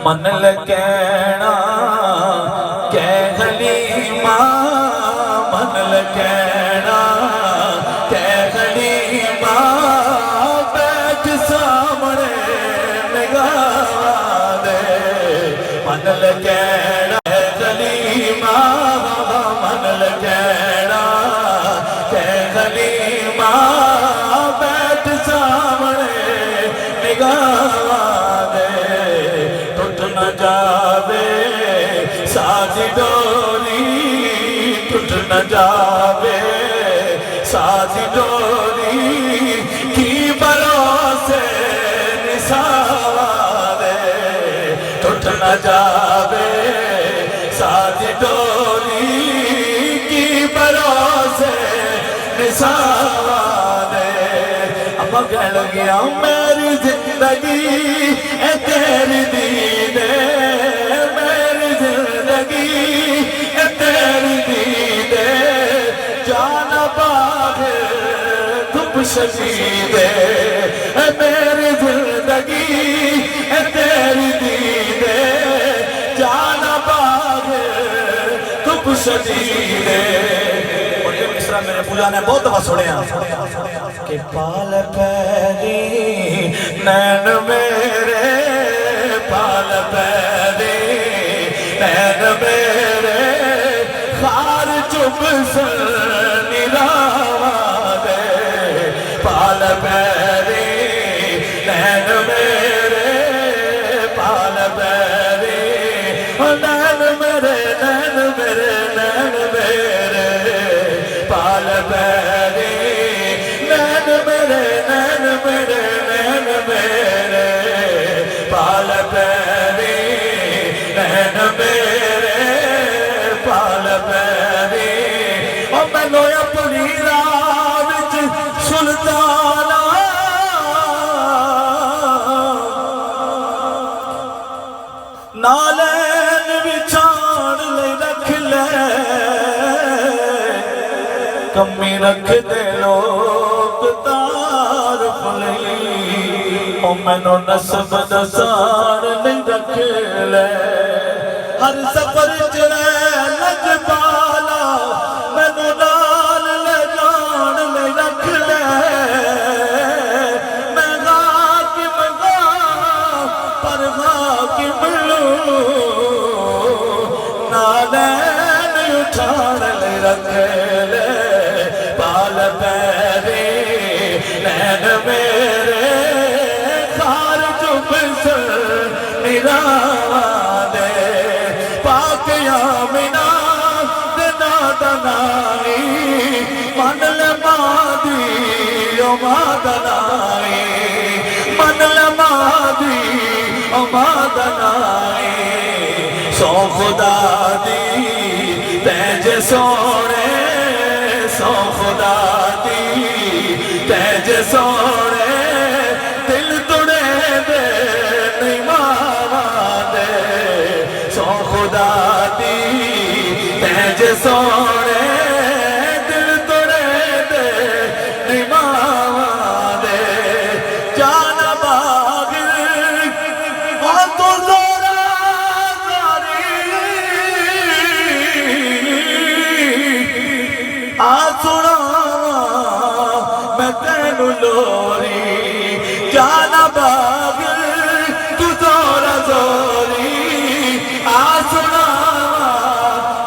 من لکینا کہ حلیمہ من لکینا کہ حلیمہ بیٹھ سامنے نگاہواں دے من لکینا کہ حلیمہ من لکینا کہ حلیمہ بیٹھ سامنے نگاہواں دے ٹوٹ نہ جاوے ساز ڈولی ٹوٹ نہ جاوے ساز ڈولی کی بھروسے نثار دے ٹوٹ نہ جاوے ساز ڈولی کی بھروسے نثار دے اب گل گیا میری زندگی اے تیری دیدے میری زندگی اے تیری دیدے جانا باغ دھوپ شدیدے اے میری زندگی اے تیری دیدے جانا باغ دھوپ شدیدے اور یہ مصرع میرے پوجا نے بہت دفعہ سنے ہیں کہ پال پیری نین میرے پال پیری نین میرے خار چپ سر نراواں دے پال پیری نین میرے پال پیری نین میرے نین میرے نین میرے پال پیری نین میرے نین میرے نین میرے پال پیری نین میرے پال پیری اور میں لویا پوری راہ وچ سلطانہ نالین بچھان لے رکھ لے کمی رکھ دے لوگ تعارف لئی او مینوں نسب دسار نہیں رکھ لے ہر سفر چڑے لج پالا مینوں نال لے جان لے رکھ لے میں غاکم پر غاکم لوں نالین اٹھان لے رکھ لے پال پیری نین میرے خار چپ سر نراواں دے پاک آمنہ دے نادنائی من لے مادی او مادنائی من لے مادی او مادنائی سو خدا دی تیج سونے سو خدا دی تیج سونے دل تڑے دے نہیں ماواں دے سو خدا دی تیج سونے دل تڑے دے نہیں ماواں دے جانا باغ اور تو زورا زاری آسوڑا میں تینو لوری جانا باغ تو زورا زوری آسوڑا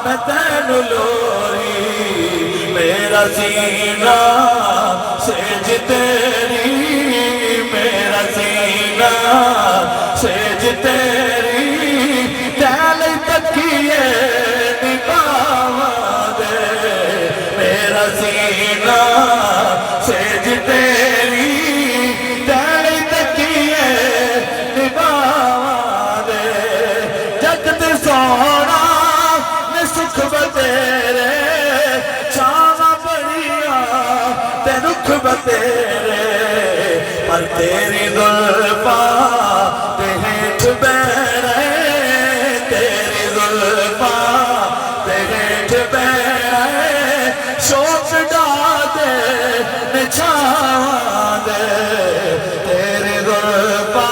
میں تینو لوری میرا سینہ سیج تیری میرا سینہ سیج تیری تیل تکیے نگاہواں دے میرا سینہ سیج تیری تیل تکیے نگاہواں دے جگت سونا میں سکھ بتیرے چھاواں بڑیاں تے رکھ بتیرے پر تیری زلفاں تے ہیٹھ بیٹھے تیری زلفاں تے ہیٹھ بیٹھے شوق ڈا دے نچھاواں دے تیری قربان